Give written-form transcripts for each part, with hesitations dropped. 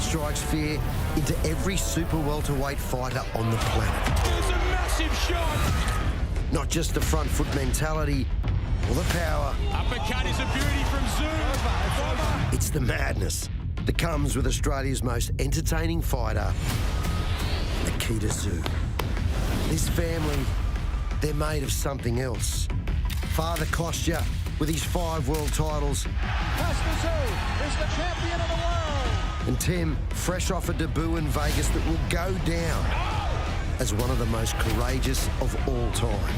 strikes fear into every super welterweight fighter on the planet. There's a massive shot. Not just the front foot mentality or the power. Uppercut is a beauty from Tszyu. It's the madness that comes with Australia's most entertaining fighter, Nikita Tszyu. This family, they're made of something else. Father Kostya, with his 5 world titles. Tszyu is the champion of the world. And Tim, fresh off a debut in Vegas that will go down as one of the most courageous of all time.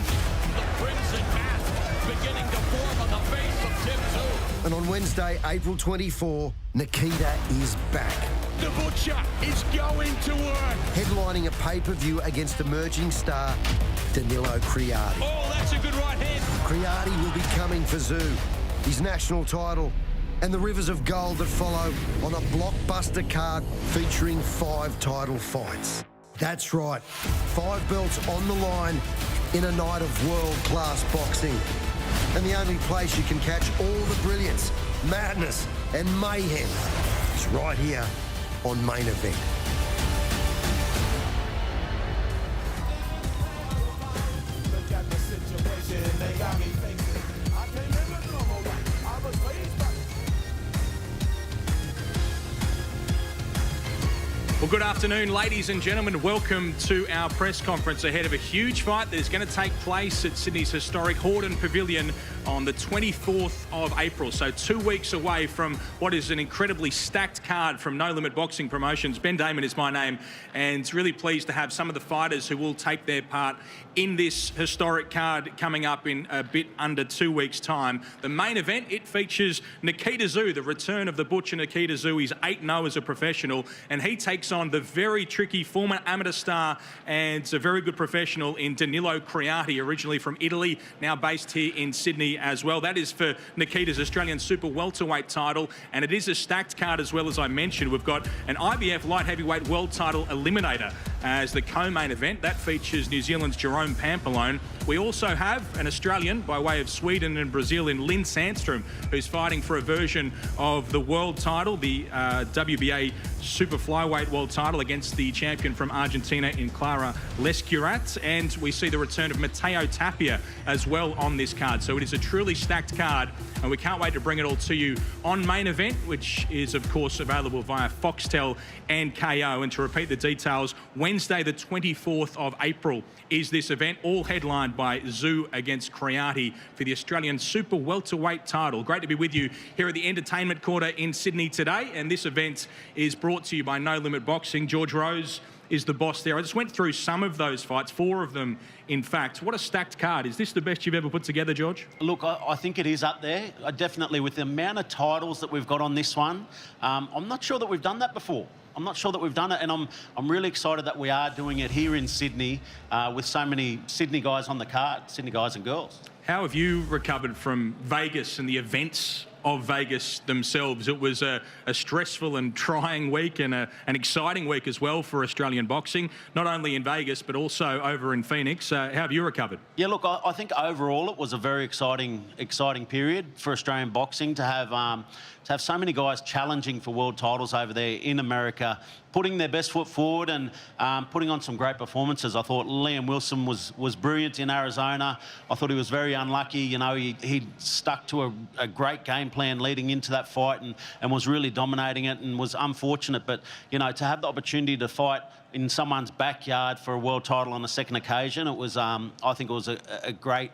The crimson mask beginning to form on the face of Tim Tszyu. And on Wednesday, April 24, Nikita is back. The Butcher is going to work. Headlining a pay-per-view against emerging star Danilo Creati. Oh, that's a good right hand. Creati will be coming for Tszyu, his national title, and the rivers of gold that follow on a blockbuster card featuring 5 title fights. That's right, 5 belts on the line in a night of world-class boxing. And the only place you can catch all the brilliance, madness, and mayhem is right here on Main Event. Well, good afternoon, ladies and gentlemen. Welcome to our press conference ahead of a huge fight that is going to take place at Sydney's historic Hordern Pavilion on the 24th of April. So 2 weeks away from what is an incredibly stacked card from No Limit Boxing Promotions. Ben Damon is my name, and really pleased to have some of the fighters who will take their part in this historic card coming up in a bit under 2 weeks' time. The main event, it features Nikita Tszyu, the return of the Butcher Nikita Tszyu. He's 8-0 as a professional, and he takes on the very tricky former amateur star and a very good professional in Danilo Creati, originally from Italy, now based here in Sydney as well. That is for Nikita's Australian Super Welterweight title, and it is a stacked card as well. As I mentioned, we've got an IBF light heavyweight world title eliminator as the co-main event. That features New Zealand's Jerome Pampalone. We also have an Australian by way of Sweden and Brazil in Lin Sandstrom, who's fighting for a version of the world title, the WBA Super Flyweight world title, against the champion from Argentina in Clara Lescurat. And we see the return of Matteo Tapia as well on this card. So it is a truly stacked card, and we can't wait to bring it all to you on Main Event, which is of course available via Foxtel and KO. And to repeat the details, Wednesday the 24th of April is this event, all headlined by Tszyu against Creati for the Australian Super Welterweight title. Great to be with you here at the Entertainment Quarter in Sydney today, and this event is brought to you by No Limit Boxing. George Rose is the boss there. I just went through some of those fights, 4 of them in fact. What a stacked card. Is this the best you've ever put together, George? Look, I think it is up there. Definitely with the amount of titles that we've got on this one. I'm not sure that we've done that before. I'm not sure that we've done it, and I'm really excited that we are doing it here in Sydney with so many Sydney guys on the card, Sydney guys and girls. How have you recovered from Vegas and the events of Vegas themselves? It was a stressful and trying week, and an exciting week as well for Australian boxing, not only in Vegas but also over in Phoenix. How have you recovered? Yeah, look, I think overall it was a very exciting period for Australian boxing to have so many guys challenging for world titles over there in America, putting their best foot forward and putting on some great performances. I thought Liam Wilson was brilliant in Arizona. I thought he was very unlucky. You know, he stuck to a great game plan leading into that fight and was really dominating it, and was unfortunate. But, you know, to have the opportunity to fight in someone's backyard for a world title on a second occasion, it was, I think it was a great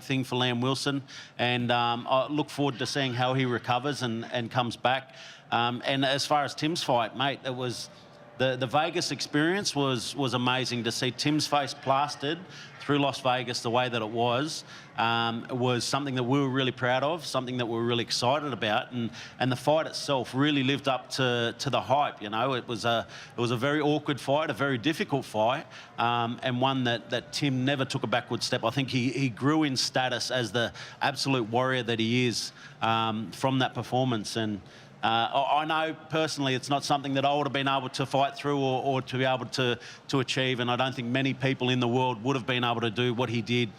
thing for Liam Wilson, and I look forward to seeing how he recovers and comes back. And as far as Tim's fight, mate, it was the Vegas experience was amazing. To see Tim's face plastered through Las Vegas the way that it was something that we were really proud of, something that we were really excited about, and the fight itself really lived up to the hype. You know, it was a very awkward fight, a very difficult fight, and one that Tim never took a backward step. I think he grew in status as the absolute warrior that he is from that performance. And I know personally it's not something that I would have been able to fight through or to be able to achieve, and I don't think many people in the world would have been able to do what he did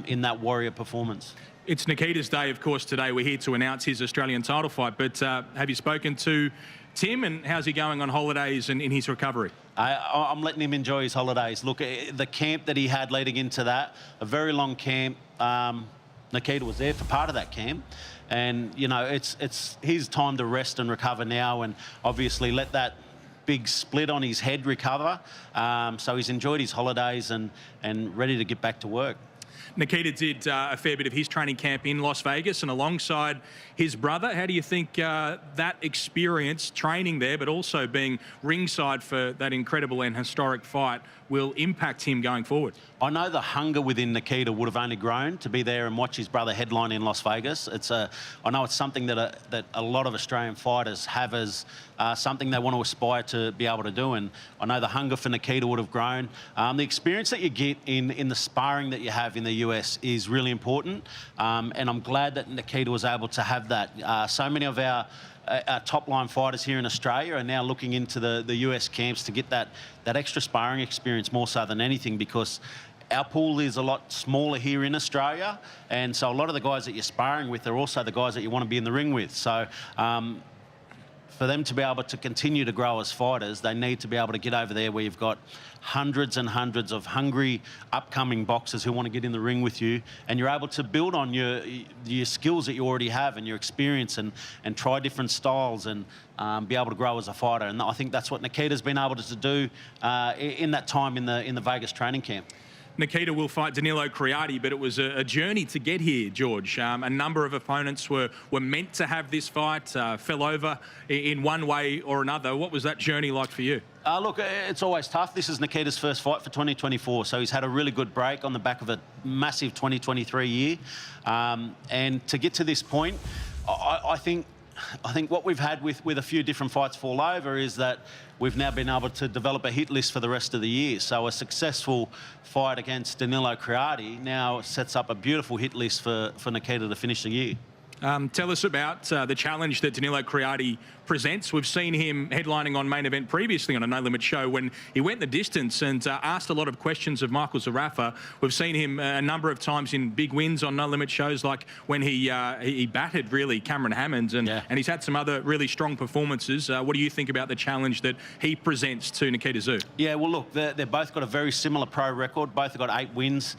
in that warrior performance. It's Nikita's day, of course, today. We're here to announce his Australian title fight, but have you spoken to Tim, and how's he going on holidays and in his recovery? I'm letting him enjoy his holidays. Look, the camp that he had leading into that, a very long camp. Nikita was there for part of that camp. And, you know, it's his time to rest and recover now, and obviously let that big split on his head recover. So he's enjoyed his holidays and ready to get back to work. Nikita did a fair bit of his training camp in Las Vegas and alongside his brother. How do you think that experience, training there, but also being ringside for that incredible and historic fight, will impact him going forward? I know the hunger within Nikita would have only grown to be there and watch his brother headline in Las Vegas. I know it's something that a lot of Australian fighters have as something they want to aspire to be able to do, and I know the hunger for Nikita would have grown. The experience that you get in the sparring that you have in the US is really important, and I'm glad that Nikita was able to have that. So many of our top-line fighters here in Australia are now looking into the US camps to get that extra sparring experience more so than anything, because our pool is a lot smaller here in Australia, and so a lot of the guys that you're sparring with are also the guys that you want to be in the ring with. So for them to be able to continue to grow as fighters, they need to be able to get over there where you've got hundreds and hundreds of hungry upcoming boxers who want to get in the ring with you, and you're able to build on your skills that you already have and your experience, and try different styles and be able to grow as a fighter. And I think that's what Nikita's been able to do in that time in the Vegas training camp. Nikita will fight Danilo Creati, but it was a journey to get here, George. A number of opponents were meant to have this fight, fell over in one way or another. What was that journey like for you? Look, it's always tough. This is Nikita's first fight for 2024, so he's had a really good break on the back of a massive 2023 year. And to get to this point, I think what we've had with a few different fights fall over is that we've now been able to develop a hit list for the rest of the year. So a successful fight against Danilo Creati now sets up a beautiful hit list for Nikita to finish the year. Tell us about the challenge that Danilo Creati presents. We've seen him headlining on Main Event previously on a No Limit show when he went the distance and asked a lot of questions of Michael Zarafa. We've seen him a number of times in big wins on No Limit shows, like when he battered, really, Cameron Hammond, and he's had some other really strong performances. What do you think about the challenge that he presents to Nikita Tszyu? Yeah, well, look, they've both got a very similar pro record. Both have got 8 wins.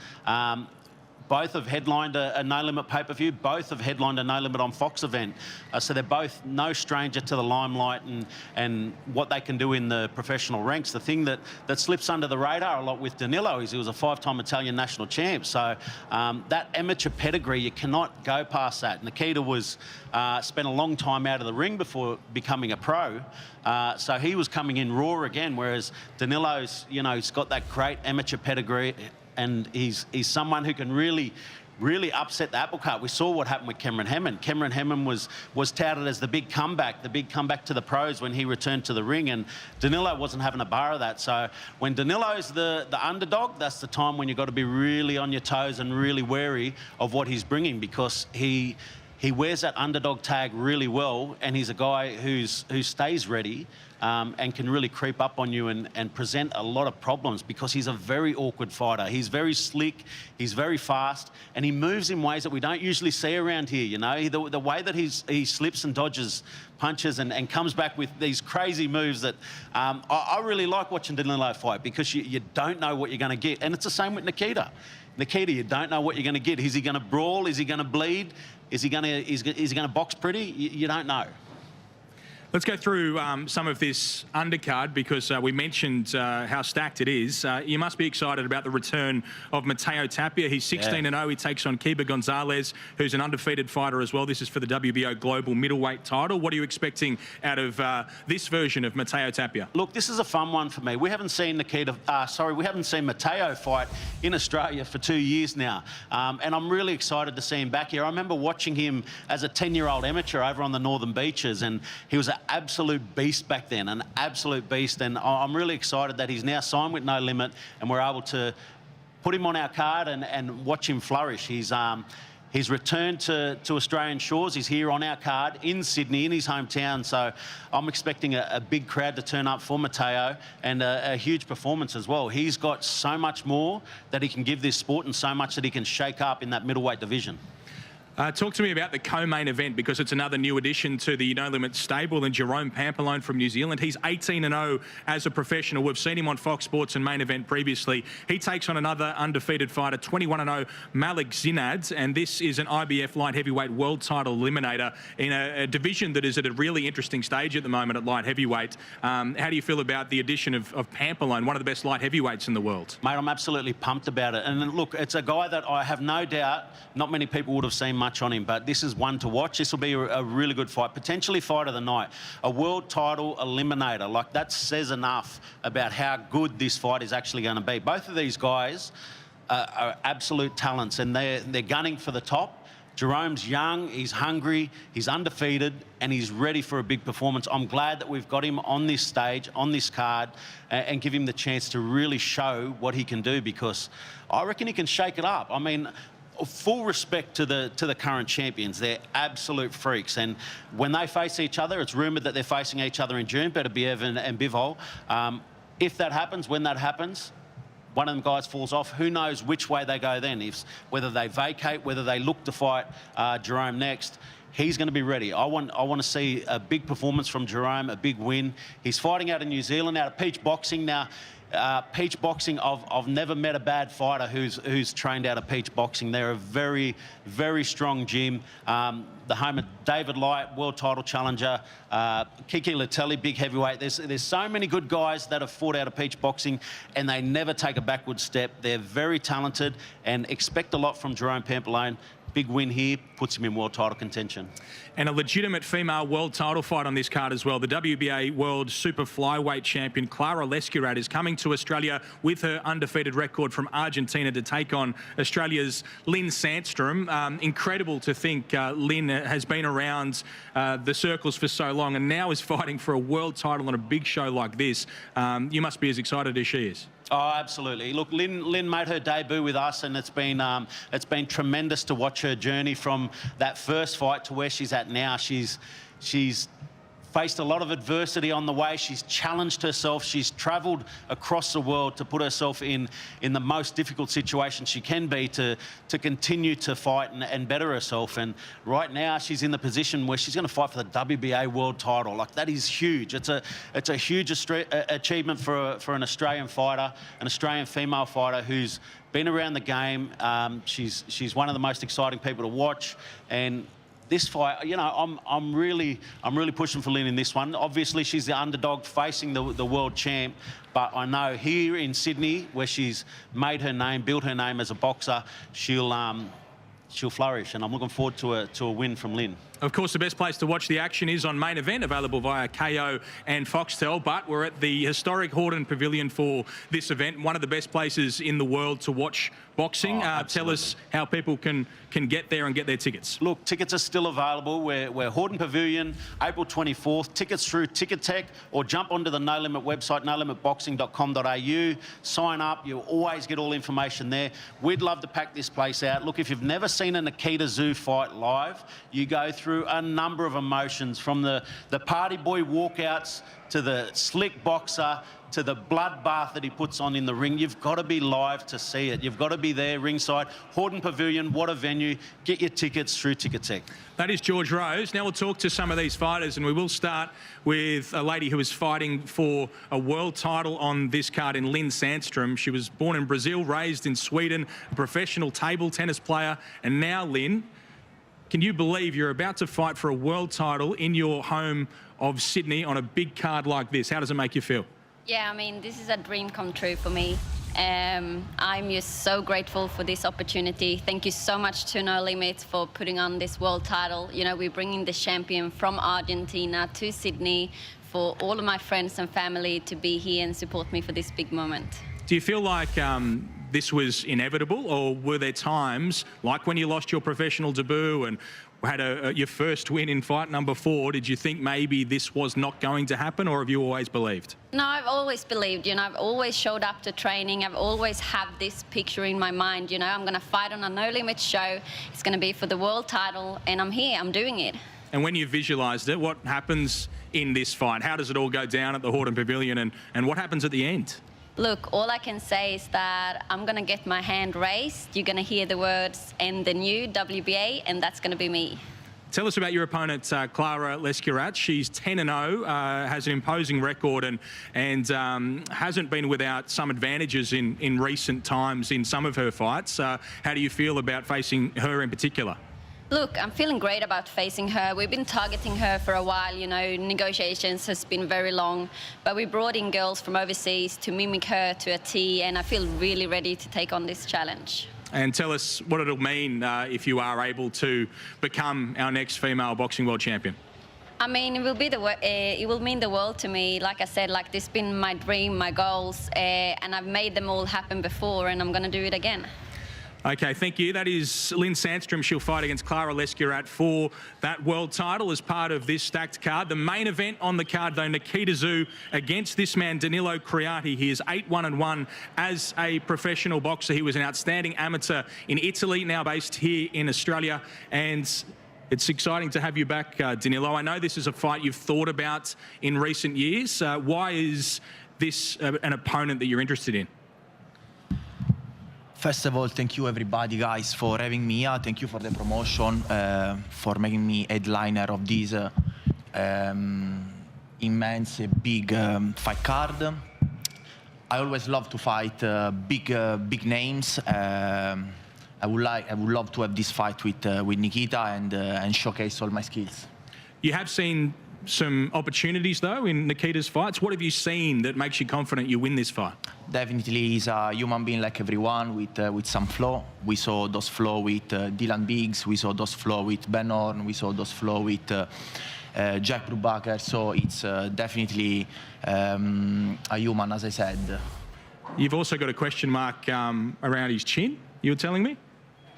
Both have headlined a No Limit pay-per-view. Both have headlined a No Limit on Fox event. So they're both no stranger to the limelight and what they can do in the professional ranks. The thing that slips under the radar a lot with Danilo is he was a 5-time Italian national champ. So that amateur pedigree, you cannot go past that. Nikita spent a long time out of the ring before becoming a pro. So he was coming in raw again, whereas Danilo's, he's got that great amateur pedigree, and he's someone who can really upset the apple cart. We saw what happened with Cameron Hammond. Cameron Hammond was touted as the big comeback to the pros when he returned to the ring, and Danilo wasn't having a bar of that. So when Danilo's the underdog, that's the time when you've got to be really on your toes and really wary of what he's bringing, because he wears that underdog tag really well, and he's a guy who stays ready and can really creep up on you and present a lot of problems, because he's a very awkward fighter. He's very slick, he's very fast, and he moves in ways that we don't usually see around here, The way that he slips and dodges punches and comes back with these crazy moves that I really like watching Danilo fight, because you don't know what you're going to get. And it's the same with Nikita. Nikita, you don't know what you're going to get. Is he going to brawl? Is he going to bleed? Is he going to box pretty? You don't know. Let's go through some of this undercard, because we mentioned how stacked it is. You must be excited about the return of Matteo Tapia. He's 16-0. He takes on Kiba Gonzalez, who's an undefeated fighter as well. This is for the WBO Global Middleweight title. What are you expecting out of this version of Matteo Tapia? Look, this is a fun one for me. We haven't seen Matteo fight in Australia for 2 years now, and I'm really excited to see him back here. I remember watching him as a 10-year-old amateur over on the Northern Beaches, and he was an absolute beast back then, an absolute beast. And I'm really excited that he's now signed with No Limit, and we're able to put him on our card and watch him flourish. He's returned to Australian shores. He's here on our card in Sydney, in his hometown. So I'm expecting a big crowd to turn up for Matteo, and a huge performance as well. He's got so much more that he can give this sport, and so much that he can shake up in that middleweight division. Talk to me about the co-main event, because it's another new addition to the No Limit stable, and Jerome Pampalone from New Zealand. He's 18-0 as a professional. We've seen him on Fox Sports and main event previously. He takes on another undefeated fighter, 21-0 Malik Zinad, and this is an IBF light heavyweight world title eliminator in a division that is at a really interesting stage at the moment at light heavyweight. How do you feel about the addition of Pampalone, one of the best light heavyweights in the world? Mate, I'm absolutely pumped about it. And look, it's a guy that I have no doubt not many people would have seen much on him, but this is one to watch. This will be a really good fight, potentially fight of the night. A world title eliminator, like that says enough about how good this fight is actually going to be. Both of these guys are absolute talents, and they're gunning for the top. Jerome's young, he's hungry, he's undefeated, and he's ready for a big performance. I'm glad that we've got him on this stage, on this card, and give him the chance to really show what he can do, because I reckon he can shake it up. I mean, full respect to the current champions. They're absolute freaks, and when they face each other, it's rumoured that they're facing each other in June, Beterbiev and Bivol. If that happens, when that happens, one of them guys falls off, who knows which way they go then, whether they vacate, whether they look to fight Jerome next. He's going to be ready. I want to see a big performance from Jerome, a big win. He's fighting out of New Zealand, out of Peach Boxing. Now, Peach Boxing, I've never met a bad fighter who's trained out of Peach Boxing. They're a very, very strong gym. The home of David Light, world title challenger, Kiki Latelli, big heavyweight. There's so many good guys that have fought out of Peach Boxing, and they never take a backward step. They're very talented, and expect a lot from Jerome Pampalone. Big win here, puts him in world title contention. And a legitimate female world title fight on this card as well. The WBA World Super Flyweight champion Clara Lescurat is coming to Australia with her undefeated record from Argentina to take on Australia's Lin Sandstrom. Incredible to think Lin has been around the circles for so long and now is fighting for a world title on a big show like this. You must be as excited as she is. Oh, absolutely. Look, Lin made her debut with us, and it's been tremendous to watch her journey from that first fight to where she's at now. She's faced a lot of adversity on the way. She's challenged herself. She's travelled across the world to put herself in the most difficult situation she can be to continue to fight and better herself. And right now, she's in the position where she's going to fight for the WBA world title. Like, that is huge. It's a huge achievement for an Australian fighter, an Australian female fighter who's been around the game. She's one of the most exciting people to watch, and this fight, you know, I'm really pushing for Lin in this one. Obviously, she's the underdog facing the world champ, but I know here in Sydney, where she's made her name, built her name as a boxer, she'll flourish, and I'm looking forward to a win from Lin. Of course, the best place to watch the action is on Main Event, available via KO and Foxtel, but we're at the historic Hordern Pavilion for this event, one of the best places in the world to watch boxing. Tell us how people can get there and get their tickets. Look, tickets are still available. We're Hordern Pavilion, April 24th. Tickets through Ticketek, or jump onto the No Limit website, nolimitboxing.com.au. Sign up. You'll always get all information there. We'd love to pack this place out. Look, if you've never seen a Nikita Tszyu fight live, you go through a number of emotions, from the party boy walkouts to the slick boxer to the bloodbath that he puts on in the ring. You've got to be live to see it. You've got to be there ringside. Hordern Pavilion, what a venue. Get your tickets through Ticketek. That is George Rose. Now we'll talk to some of these fighters, and we will start with a lady who is fighting for a world title on this card in Lin Sandstrom. She was born in Brazil, raised in Sweden, a professional table tennis player, and now Lin, can you believe you're about to fight for a world title in your home of Sydney on a big card like this? How does it make you feel? Yeah, I mean, this is a dream come true for me. I'm just so grateful for this opportunity. Thank you so much to No Limit for putting on this world title. You know, we're bringing the champion from Argentina to Sydney for all of my friends and family to be here and support me for this big moment. Do you feel like this was inevitable, or were there times, like when you lost your professional debut and had your first win in fight number 4, did you think maybe this was not going to happen, or have you always believed? No, I've always believed, you know, I've always showed up to training. I've always had this picture in my mind, you know, I'm going to fight on a No Limit show. It's going to be for the world title, and I'm here, I'm doing it. And when you visualised it, what happens in this fight? How does it all go down at the Hordern Pavilion, and what happens at the end? Look, all I can say is that I'm going to get my hand raised. You're going to hear the words and the new WBA, and that's going to be me. Tell us about your opponent, Clara Lescurat. She's 10-0, has an imposing record and hasn't been without some advantages in recent times in some of her fights. How do you feel about facing her in particular? Look, I'm feeling great about facing her. We've been targeting her for a while, you know, negotiations has been very long, but we brought in girls from overseas to mimic her to a T, and I feel really ready to take on this challenge. And tell us what it'll mean if you are able to become our next female boxing world champion. I mean, it will mean the world to me. Like I said, like this has been my dream, my goals, and I've made them all happen before, and I'm going to do it again. Okay, thank you. That is Lin Sandstrom. She'll fight against Clara Lescurat for that world title as part of this stacked card. The main event on the card, though, Nikita Tszyu against this man, Danilo Creati. He is 8-1-1 as a professional boxer. He was an outstanding amateur in Italy, now based here in Australia. And it's exciting to have you back, Danilo. I know this is a fight you've thought about in recent years. Why is this an opponent that you're interested in? First of all, thank you everybody, guys, for having me here. Thank you for the promotion, for making me headliner of this immense, big fight card. I always love to fight big names. I would love to have this fight with Nikita and showcase all my skills. You have seen some opportunities, though, in Nikita's fights. What have you seen that makes you confident you win this fight? Definitely, he's a human being like everyone with some flaw. We saw those flaws with Dylan Biggs. We saw those flaws with Ben Horn. We saw those flaws with Jack Brubaker. So it's definitely a human, as I said. You've also got a question mark around his chin, you were telling me?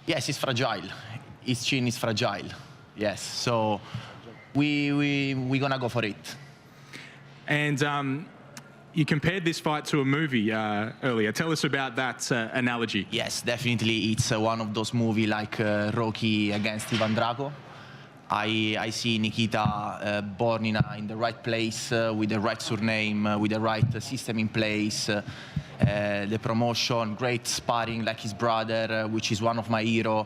Yes, it's fragile. His chin is fragile. Yes, so we're gonna go for it. And you compared this fight to a movie earlier. Tell us about that analogy. Yes, definitely. It's one of those movies like Rocky against Ivan Drago. I see Nikita born in the right place, with the right surname, with the right system in place. The promotion, great sparring like his brother, which is one of my heroes.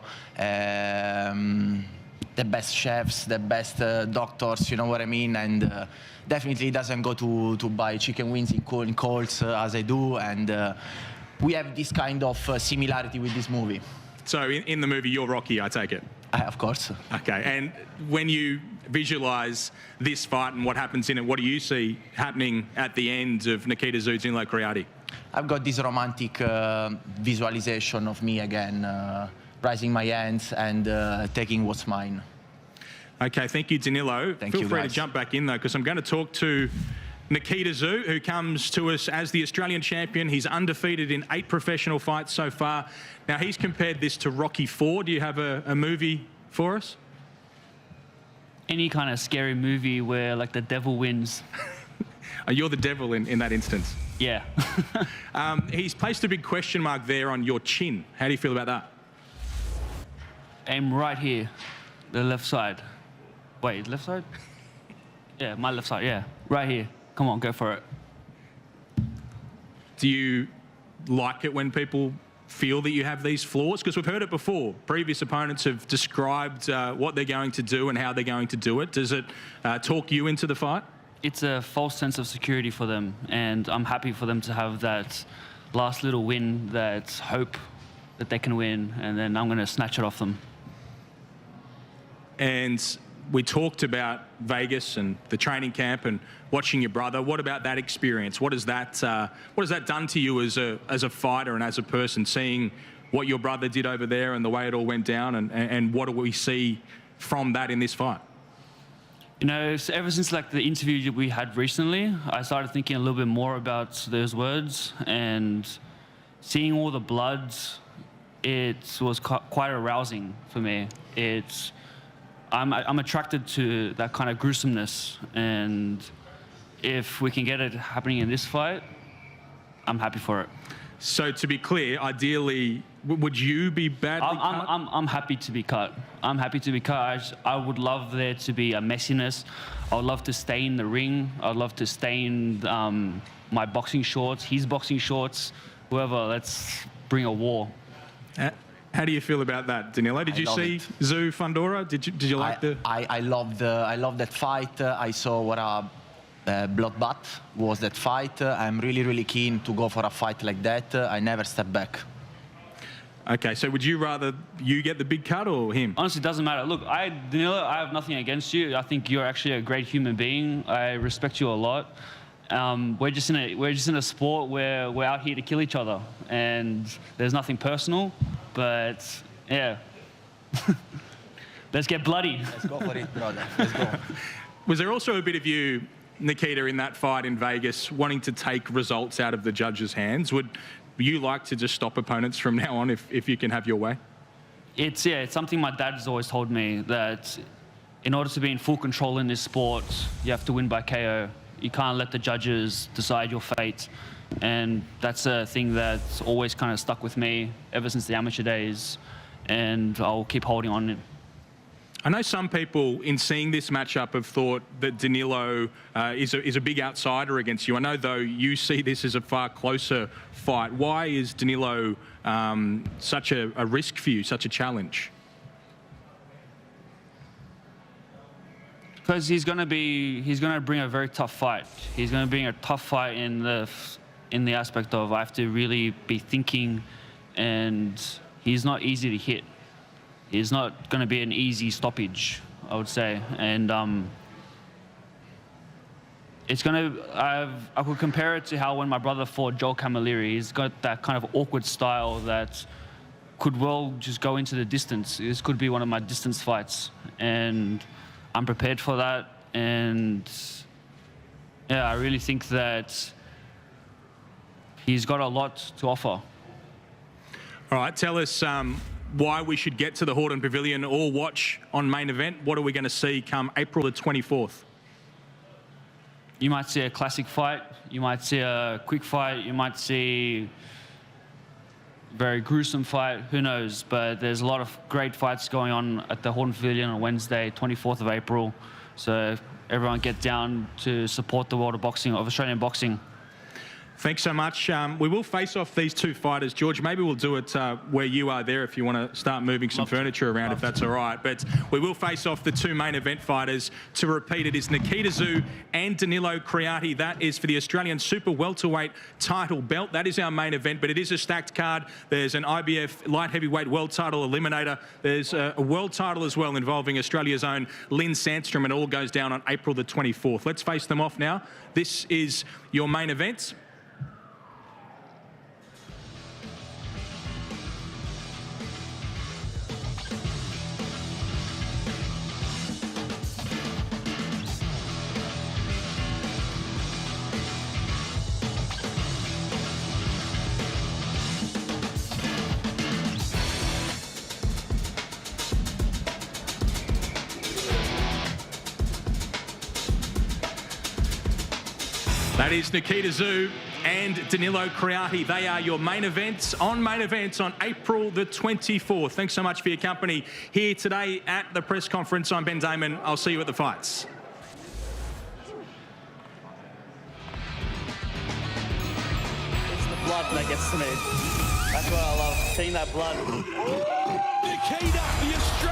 The best chefs, the best doctors, you know what I mean? And definitely doesn't go to buy chicken wings in Colts as I do. And we have this kind of similarity with this movie. So in the movie, you're Rocky, I take it? Of course. Okay, and when you visualize this fight and what happens in it, what do you see happening at the end of Nikita Tszyu, Danilo Creati? I've got this romantic visualization of me again, raising my hands and taking what's mine. Okay, thank you, Danilo. Feel free to jump back in, though, because I'm going to talk to Nikita Tszyu, who comes to us as the Australian champion. He's undefeated in 8 professional fights so far. Now, he's compared this to Rocky IV. Do you have a movie for us? Any kind of scary movie where, like, the devil wins. You're the devil in that instance. Yeah. He's placed a big question mark there on your chin. How do you feel about that? Aim right here, the left side. Wait, left side? Yeah, my left side, yeah. Right here. Come on, go for it. Do you like it when people feel that you have these flaws? Because we've heard it before. Previous opponents have described what they're going to do and how they're going to do it. Does it talk you into the fight? It's a false sense of security for them, and I'm happy for them to have that last little win, that hope that they can win, and then I'm going to snatch it off them. And we talked about Vegas and the training camp and watching your brother. What about that experience? What has that done to you as a fighter and as a person, seeing what your brother did over there and the way it all went down, and what do we see from that in this fight? You know, ever since like the interview we had recently, I started thinking a little bit more about those words, and seeing all the blood, it was quite arousing for me. I'm attracted to that kind of gruesomeness, and if we can get it happening in this fight, I'm happy for it. So to be clear, ideally, Would you be badly cut? I'm happy to be cut. I'm happy to be cut. I would love there to be a messiness. I would love to stay in the ring. I'd love to stay in my boxing shorts, his boxing shorts, whoever. Let's bring a war. How do you feel about that, Danilo? Did you see Tszyu Fundora? Did you like the? I loved that fight. I saw what a bloodbath was that fight. I'm really keen to go for a fight like that. I never step back. Okay, so would you rather you get the big cut or him? Honestly, it doesn't matter. Look, Danilo, I have nothing against you. I think you're actually a great human being. I respect you a lot. We're just in a sport where we're out here to kill each other, and there's nothing personal. But yeah, let's get bloody. Let's go for it, brother. Let's go. Was there also a bit of you, Nikita, in that fight in Vegas, wanting to take results out of the judges' hands? Would you like to just stop opponents from now on if you can have your way? It's something my dad has always told me, that in order to be in full control in this sport, you have to win by KO. You can't let the judges decide your fate. And that's a thing that's always kind of stuck with me ever since the amateur days, and I'll keep holding on. I know some people, in seeing this matchup, have thought that Danilo is a big outsider against you. I know, though, you see this as a far closer fight. Why is Danilo such a risk for you, such a challenge? Because he's going to bring a very tough fight. He's going to bring a tough fight in the aspect of I have to really be thinking, and he's not easy to hit. He's not going to be an easy stoppage, I would say. And it's going to, I could compare it to how when my brother fought Joel Camilleri, he's got that kind of awkward style that could well just go into the distance. This could be one of my distance fights, and I'm prepared for that. And yeah, I really think that he's got a lot to offer. All right, tell us why we should get to the Hordern Pavilion or watch on Main Event. What are we going to see come April the 24th? You might see a classic fight. You might see a quick fight. You might see a very gruesome fight. Who knows? But there's a lot of great fights going on at the Hordern Pavilion on Wednesday, 24th of April. So everyone get down to support the world of boxing, of Australian boxing. Thanks so much. We will face off these two fighters. George, maybe we'll do it where you are there if you want to start moving some furniture around, if that's all right. But we will face off the two main event fighters. To repeat, it is Nikita Tszyu and Danilo Creati. That is for the Australian Super Welterweight title belt. That is our main event, but it is a stacked card. There's an IBF light heavyweight world title eliminator. There's a world title as well involving Australia's own Lin Sandstrom, and it all goes down on April the 24th. Let's face them off now. This is your main event. That is Nikita Tszyu and Danilo Creati. They are your main events on April the 24th. Thanks so much for your company here today at the press conference. I'm Ben Damon. I'll see you at the fights. It's the blood that gets to me. That's what I love, seeing that blood. Nikita, the Australian